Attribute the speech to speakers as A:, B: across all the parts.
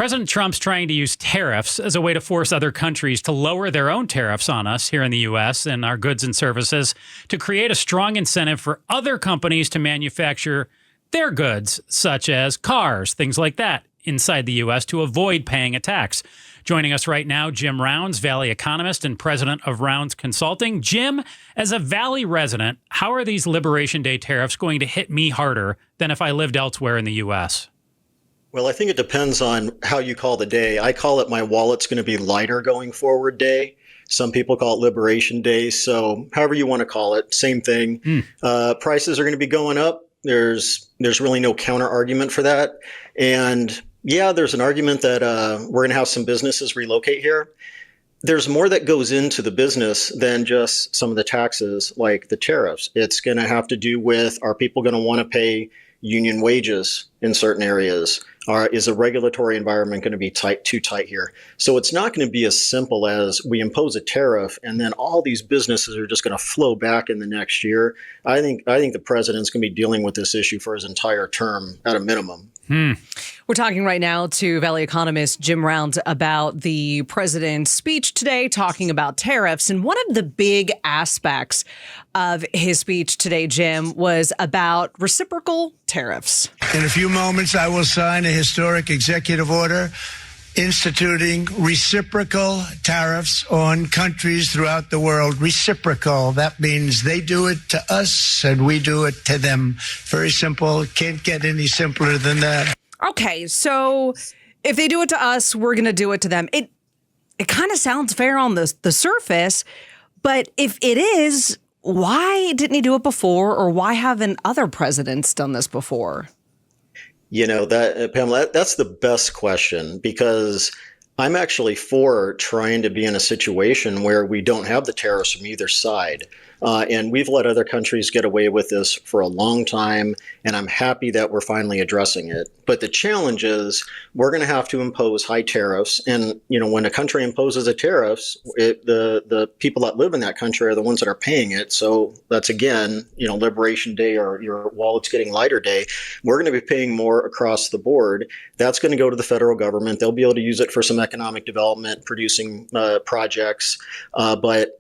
A: President Trump's trying to use tariffs as a way to force other countries to lower their own tariffs on us here in the U.S. and our goods and services to create a strong incentive for other companies to manufacture their goods, such as cars, things like that, inside the U.S. to avoid paying a tax. Joining us right now, Jim Rounds, Valley economist and president of Rounds Consulting. Jim, as a Valley resident, how are these Liberation Day tariffs going to hit me harder than if I lived elsewhere in the U.S.?
B: Well, I think it depends on how you call the day. I call it my wallet's going to be lighter going forward day. Some people call it Liberation Day. So however you want to call it, same thing. Prices are going to be going up. There's really no counter argument for that. And yeah, there's an argument that we're going to have some businesses relocate here. There's more that goes into the business than just some of the taxes, like the tariffs. It's going to have to do with, are people going to want to pay union wages in certain areas? Is the regulatory environment going to be too tight here? So it's not going to be as simple as we impose a tariff and then all these businesses are just going to flow back in the next year. I think the president's going to be dealing with this issue for his entire term at a minimum.
C: We're talking right now to Valley economist Jim Rounds about the president's speech today, talking about tariffs. And one of the big aspects of his speech today, Jim, was about reciprocal tariffs.
D: In a few moments, I will sign a historic executive order instituting reciprocal tariffs on countries throughout the world. Reciprocal, that means they do it to us and we do it to them. Very simple. Can't get any simpler than that.
C: Okay, so if they do it to us, we're going to do it to them. It kind of sounds fair on the surface, but if it is, why didn't he do it before, or why haven't other presidents done this before?
B: You know, that, Pamela, that's the best question, because I'm actually for trying to be in a situation where we don't have the tariffs from either side. And we've let other countries get away with this for a long time, and I'm happy that we're finally addressing it. But the challenge is we're going to have to impose high tariffs. And, you know, when a country imposes a tariffs, the people that live in that country are the ones that are paying it. So that's, again, you know, Liberation Day or your wallet's getting lighter day. We're going to be paying more across the board. That's going to go to the federal government. They'll be able to use it for some economic development, producing projects. But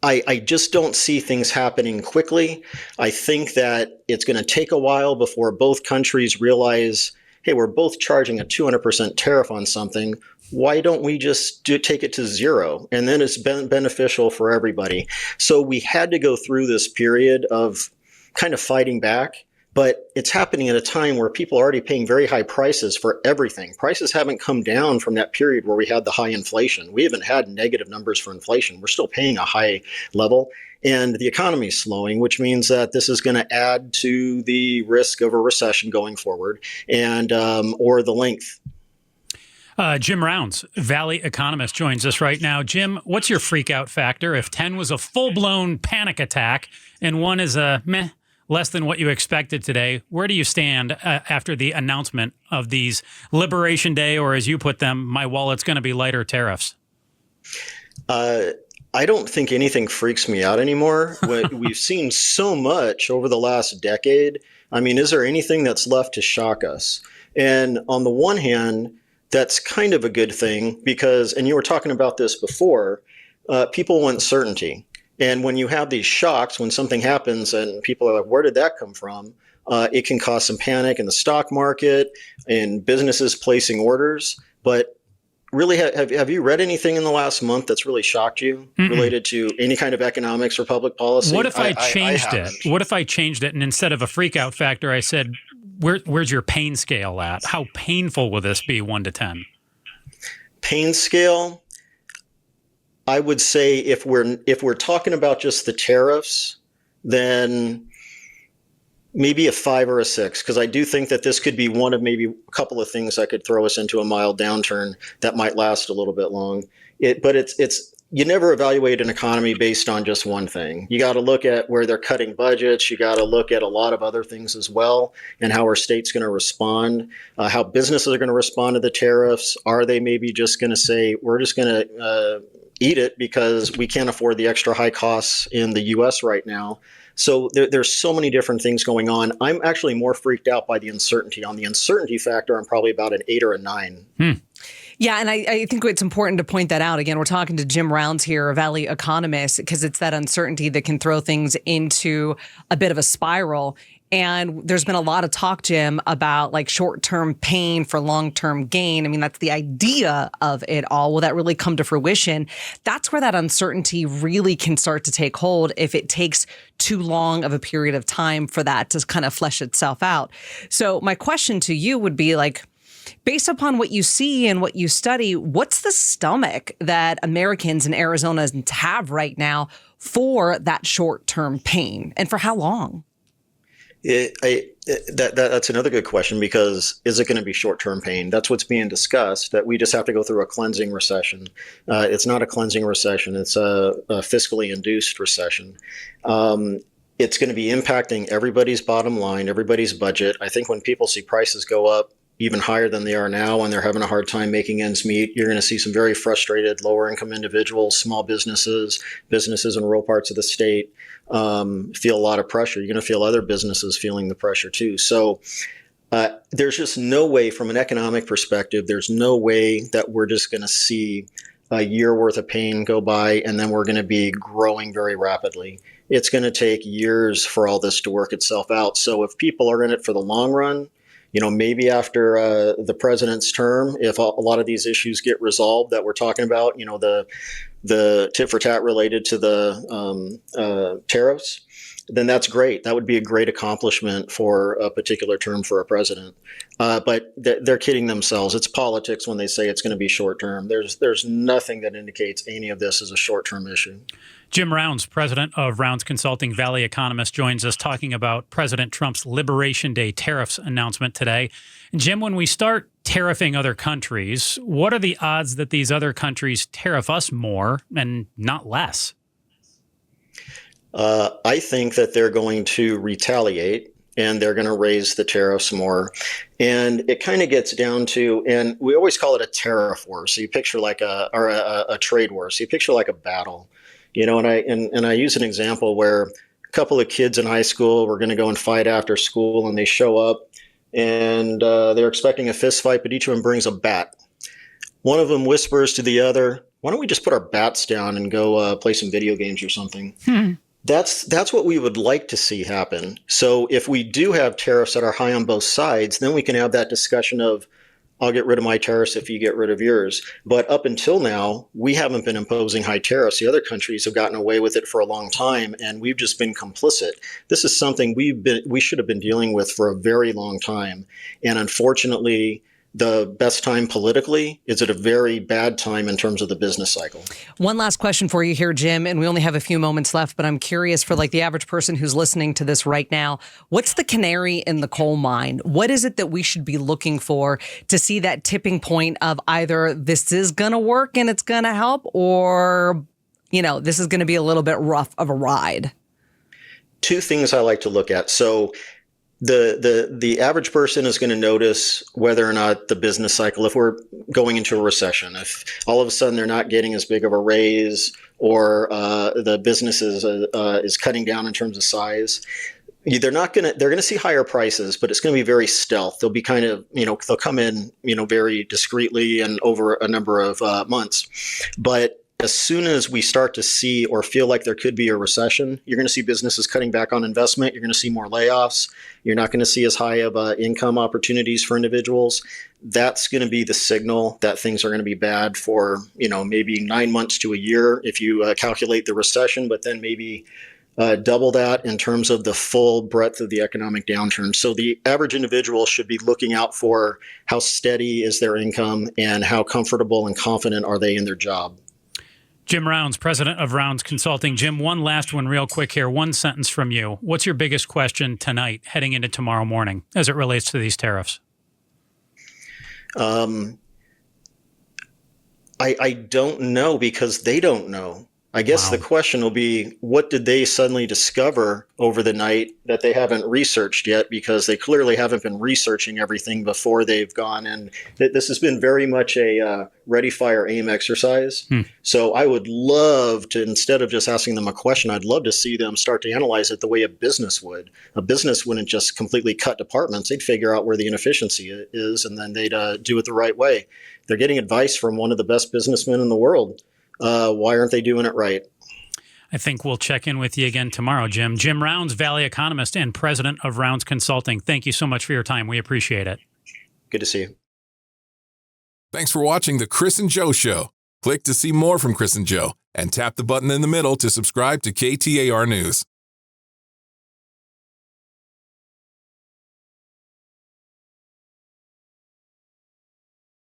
B: I just don't see things happening quickly. I think that it's going to take a while before both countries realize, hey, we're both charging a 200% tariff on something. Why don't we just take it to zero? And then it's been beneficial for everybody. So we had to go through this period of kind of fighting back. But it's happening at a time where people are already paying very high prices for everything. Prices haven't come down from that period where we had the high inflation. We haven't had negative numbers for inflation. We're still paying a high level. And the economy is slowing, which means that this is going to add to the risk of a recession going forward, and or the length.
A: Jim Rounds, Valley economist, joins us right now. Jim, what's your freak out factor? If 10 was a full-blown panic attack and 1 is a meh, less than what you expected today, where do you stand after the announcement of these Liberation Day, or as you put them, my wallet's going to be lighter tariffs?
B: I don't think anything freaks me out anymore. We've seen so much over the last decade. I mean, is there anything that's left to shock us? And on the one hand, that's kind of a good thing because, and you were talking about this before, people want certainty. And when you have these shocks, when something happens and people are like, where did that come from? It can cause some panic in the stock market and businesses placing orders. But really, have you read anything in the last month that's really shocked you related to any kind of economics or public policy?
A: What if I changed it? What if I changed it and instead of a freak out factor, I said, where's your pain scale at? How painful will this be, 1 to 10?
B: Pain scale? I would say if we're talking about just the tariffs, then maybe a 5 or a 6, because I do think that this could be one of maybe a couple of things that could throw us into a mild downturn that might last a little bit long. But it's you never evaluate an economy based on just one thing. You got to look at where they're cutting budgets. You got to look at a lot of other things as well, and how our state's going to respond, how businesses are going to respond to the tariffs. Are they maybe just going to say, we're just going to eat it because we can't afford the extra high costs in the U.S. right now. So there's so many different things going on. I'm actually more freaked out by the uncertainty. On the uncertainty factor, I'm probably about an 8 or a 9.
C: Yeah, and I think it's important to point that out. Again, we're talking to Jim Rounds here, a Valley economist, because it's that uncertainty that can throw things into a bit of a spiral. And there's been a lot of talk, Jim, about like short-term pain for long-term gain. I mean, that's the idea of it all. Will that really come to fruition? That's where that uncertainty really can start to take hold if it takes too long of a period of time for that to kind of flesh itself out. So my question to you would be like, based upon what you see and what you study, what's the stomach that Americans and Arizonans have right now for that short-term pain, and for how long?
B: That's another good question, because is it going to be short-term pain? That's what's being discussed, that we just have to go through a cleansing recession. It's not a cleansing recession. It's a fiscally induced recession. It's going to be impacting everybody's bottom line, everybody's budget. I think when people see prices go up even higher than they are now and they're having a hard time making ends meet, you're going to see some very frustrated lower income individuals, small businesses in rural parts of the state feel a lot of pressure. You're going to feel other businesses feeling the pressure too. So there's just no way, from an economic perspective, there's no way that we're just going to see a year worth of pain go by and then we're going to be growing very rapidly. It's going to take years for all this to work itself out. So if people are in it for the long run, maybe after the president's term, if a lot of these issues get resolved that we're talking about, the tit for tat related to the tariffs, then that's great. That would be a great accomplishment for a particular term for a president. But they're kidding themselves. It's politics when they say it's going to be short term. There's nothing that indicates any of this is a short term issue.
A: Jim Rounds, president of Rounds Consulting, Valley economist, joins us talking about President Trump's Liberation Day tariffs announcement today. And Jim, when we start tariffing other countries, what are the odds that these other countries tariff us more and not less?
B: I think that they're going to retaliate and they're going to raise the tariffs more. And it kind of gets down to, and we always call it a tariff war. So you picture like a trade war. So you picture like a battle. And I use an example where a couple of kids in high school were going to go and fight after school, and they show up and they're expecting a fist fight, but each of them brings a bat. One of them whispers to the other, "Why don't we just put our bats down and go play some video games or something?" That's what we would like to see happen. So if we do have tariffs that are high on both sides, then we can have that discussion of, I'll get rid of my tariffs if you get rid of yours. But up until now, we haven't been imposing high tariffs. The other countries have gotten away with it for a long time, and we've just been complicit. This is something we should have been dealing with for a very long time. And unfortunately, the best time politically is at a very bad time in terms of the business cycle.
C: One last question for you here, Jim, and we only have a few moments left, but I'm curious for like the average person who's listening to this right now, what's the canary in the coal mine? What is it that we should be looking for to see that tipping point of either this is going to work and it's going to help, or, this is going to be a little bit rough of a ride?
B: Two things I like to look at. So the average person is going to notice whether or not the business cycle, if we're going into a recession, if all of a sudden they're not getting as big of a raise, or the business is cutting down in terms of size, they're going to see higher prices, but it's going to be very stealth. They'll be kind of, they'll come in, very discreetly and over a number of months. But as soon as we start to see or feel like there could be a recession, you're going to see businesses cutting back on investment. You're going to see more layoffs. You're not going to see as high of income opportunities for individuals. That's going to be the signal that things are going to be bad for, maybe 9 months to a year if you calculate the recession, but then maybe double that in terms of the full breadth of the economic downturn. So the average individual should be looking out for how steady is their income and how comfortable and confident are they in their job.
A: Jim Rounds, president of Rounds Consulting. Jim, one last one real quick here. One sentence from you. What's your biggest question tonight heading into tomorrow morning as it relates to these tariffs?
B: I don't know, because they don't know. I guess
A: Wow.
B: the question will be, what did they suddenly discover over the night that they haven't researched yet? Because they clearly haven't been researching everything before they've gone. And this has been very much a ready, fire, aim exercise. So I would love to, instead of just asking them a question, I'd love to see them start to analyze it the way a business would. A business wouldn't just completely cut departments. They'd figure out where the inefficiency is, and then they'd do it the right way. They're getting advice from one of the best businessmen in the world. Why aren't they doing it right?
A: I think we'll check in with you again tomorrow, Jim. Jim Rounds, Valley economist and president of Rounds Consulting. Thank you so much for your time. We appreciate it.
B: Good to see you.
E: Thanks for watching The Chris and Joe Show. Click to see more from Chris and Joe and tap the button in the middle to subscribe to KTAR News.